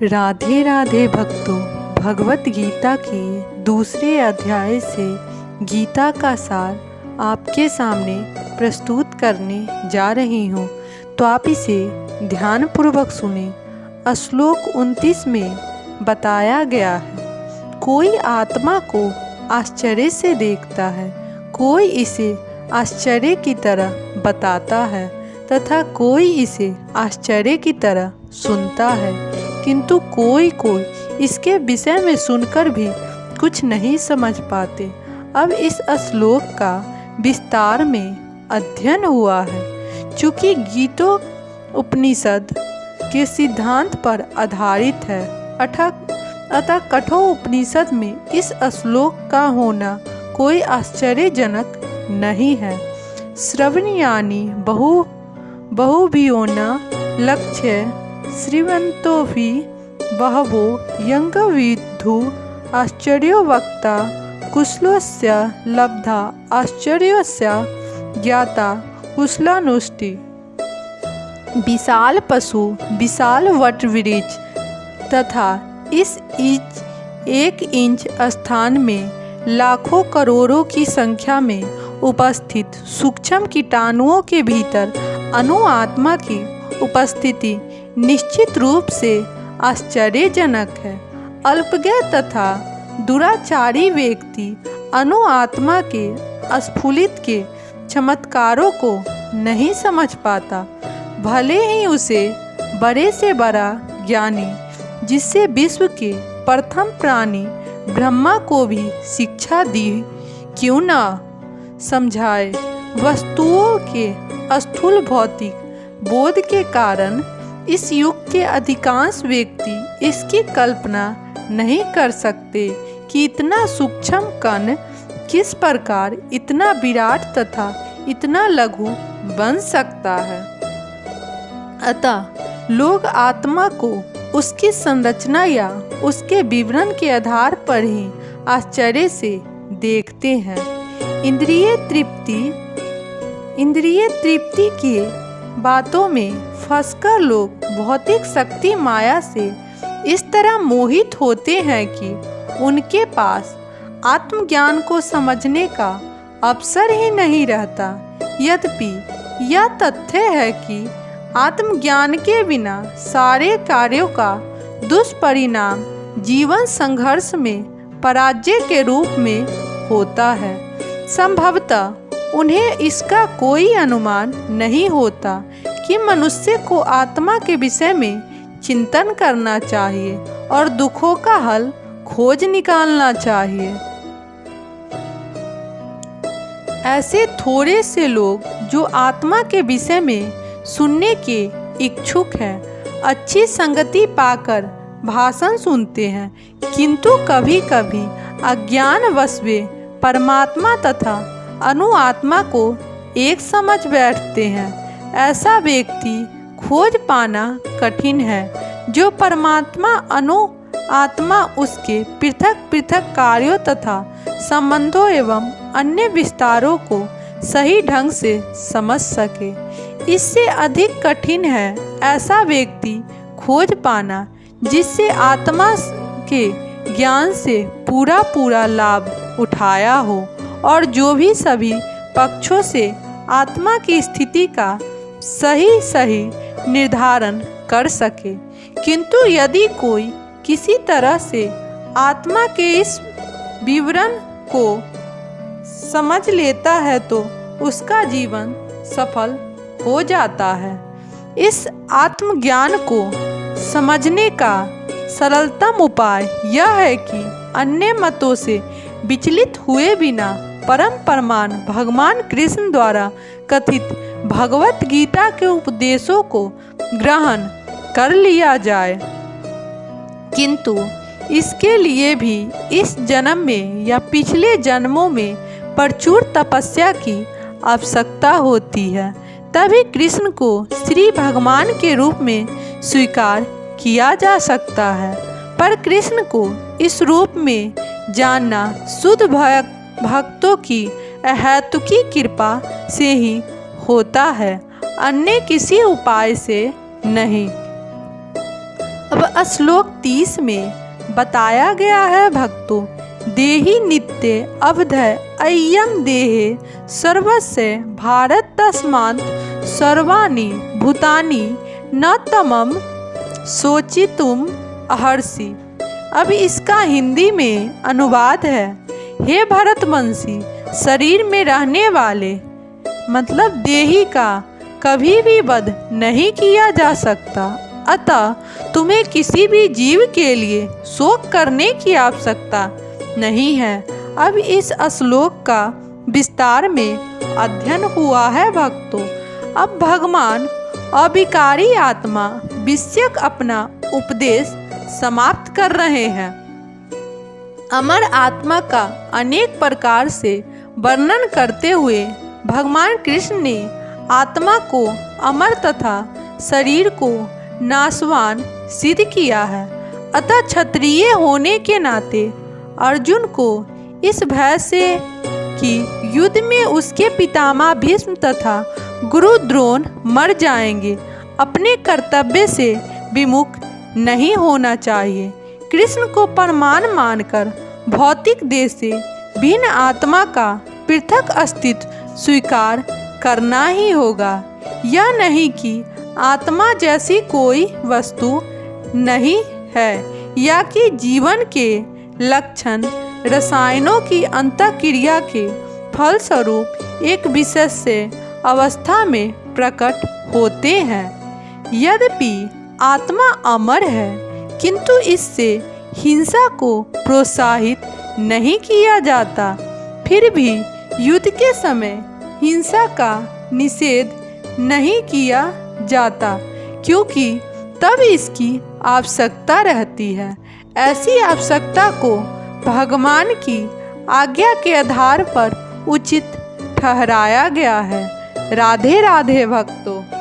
राधे राधे भक्तों, भगवत गीता के दूसरे अध्याय से गीता का सार आपके सामने प्रस्तुत करने जा रही हूँ, तो आप इसे ध्यानपूर्वक सुने। श्लोक 29 में बताया गया है, कोई आत्मा को आश्चर्य से देखता है, कोई इसे आश्चर्य की तरह बताता है तथा कोई इसे आश्चर्य की तरह सुनता है, किंतु कोई इसके विषय में सुनकर भी कुछ नहीं समझ पाते। अब इस श्लोक का विस्तार में अध्ययन हुआ है। चूँकि गीता उपनिषद के सिद्धांत पर आधारित है, अतः कठोर उपनिषद में इस श्लोक का होना कोई आश्चर्यजनक नहीं है। श्रवणीयानि बहुभियोना लक्ष्य श्रीवन्तोऽपि बहवो यज्ञविद्धु आश्चर्यो वक्ता कुशलस्य लब्धा आश्चर्यस्य ज्ञाता कुशलानुष्टि। विशाल पशु, विशाल वटवृक्ष तथा इस 1 इंच स्थान में लाखों करोड़ों की संख्या में उपस्थित सूक्ष्म कीटाणुओं के भीतर अणु आत्मा की उपस्थिति निश्चित रूप से आश्चर्यजनक है। अल्पज्ञ तथा दुराचारी व्यक्ति अणु आत्मा के स्फुलित के चमत्कारों को नहीं समझ पाता, भले ही उसे बड़े से बड़ा ज्ञानी, जिससे विश्व के प्रथम प्राणी ब्रह्मा को भी शिक्षा दी क्यों ना समझाए। वस्तुओं के स्थूल भौतिक बोध के कारण इस युग के अधिकांश व्यक्ति इसकी कल्पना नहीं कर सकते कि इतना सूक्ष्म कण किस प्रकार इतना विराट तथा इतना लघु बन सकता है। अतः लोग आत्मा को उसकी संरचना या उसके विवरण के आधार पर ही आश्चर्य से देखते हैं। इंद्रिय तृप्ति की बातों में फंसकर लोग भौतिक शक्ति माया से इस तरह मोहित होते हैं कि उनके पास आत्मज्ञान को समझने का अवसर ही नहीं रहता। यद्यपि यह तथ्य है कि आत्मज्ञान के बिना सारे कार्यों का दुष्परिणाम जीवन संघर्ष में पराजय के रूप में होता है। संभवतः उन्हें इसका कोई अनुमान नहीं होता कि मनुष्य को आत्मा के विषय में चिंतन करना चाहिए और दुखों का हल खोज निकालना चाहिए। ऐसे थोड़े से लोग जो आत्मा के विषय में सुनने के इच्छुक हैं, अच्छी संगति पाकर भाषण सुनते हैं, किंतु कभी कभी अज्ञानवश वे परमात्मा तथा अणु आत्मा को एक समझ बैठते हैं। ऐसा व्यक्ति खोज पाना कठिन है, जो परमात्मा अणु आत्मा उसके पृथक पृथक कार्यों तथा संबंधों एवं अन्य विस्तारों को सही ढंग से समझ सके। इससे अधिक कठिन है ऐसा व्यक्ति खोज पाना जिससे आत्मा के ज्ञान से पूरा लाभ उठाया हो और जो भी सभी पक्षों से आत्मा की स्थिति का सही निर्धारण कर सके। किंतु यदि कोई किसी तरह से आत्मा के इस विवरण को समझ लेता है तो उसका जीवन सफल हो जाता है। इस आत्मज्ञान को समझने का सरलतम उपाय यह है कि अन्य मतों से विचलित हुए बिना परम प्रमाण भगवान कृष्ण द्वारा कथित भगवत गीता के उपदेशों को ग्रहण कर लिया जाए। किंतु इसके लिए भी इस जन्म में या पिछले जन्मों में प्रचुर तपस्या की आवश्यकता होती है, तभी कृष्ण को श्री भगवान के रूप में स्वीकार किया जा सकता है। पर कृष्ण को इस रूप में जानना शुद्ध भक्तों की अहेतुकी कृपा से ही होता है, अन्य किसी उपाय से नहीं। अब श्लोक 30 में बताया गया है भक्तों, देहि नित्य अवधय अय्यम देहे सर्वस्य भारत तस्मात् सर्वाणि भूतानि न तमम सोचितुम अर्हसि। अब इसका हिंदी में अनुवाद है, हे भरतवंशी, शरीर में रहने वाले मतलब देही का कभी भी वध नहीं किया जा सकता, अतः तुम्हें किसी भी जीव के लिए शोक करने की आवश्यकता नहीं है। अब इस श्लोक का विस्तार में अध्ययन हुआ है भक्तों। अब भगवान अविकारी आत्मा विषयक अपना उपदेश समाप्त कर रहे हैं। अमर आत्मा का अनेक प्रकार से वर्णन करते हुए भगवान कृष्ण ने आत्मा को अमर तथा शरीर को नाशवान सिद्ध किया है। अतः क्षत्रिय होने के नाते अर्जुन को इस भय से कि युद्ध में उसके पितामह भीष्म तथा गुरु द्रोण मर जाएंगे, अपने कर्तव्य से विमुख नहीं होना चाहिए। कृष्ण को परमान मानकर भौतिक देह से भिन्न आत्मा का पृथक अस्तित्व स्वीकार करना ही होगा। यह नहीं कि आत्मा जैसी कोई वस्तु नहीं है या कि जीवन के लक्षण रसायनों की अंतःक्रिया के फलस्वरूप एक विशेष अवस्था में प्रकट होते हैं। यद्यपि आत्मा अमर है, किंतु इससे हिंसा को प्रोत्साहित नहीं किया जाता। फिर भी युद्ध के समय हिंसा का निषेध नहीं किया जाता, क्योंकि तब इसकी आवश्यकता रहती है। ऐसी आवश्यकता को भगवान की आज्ञा के आधार पर उचित ठहराया गया है। राधे राधे भक्तों।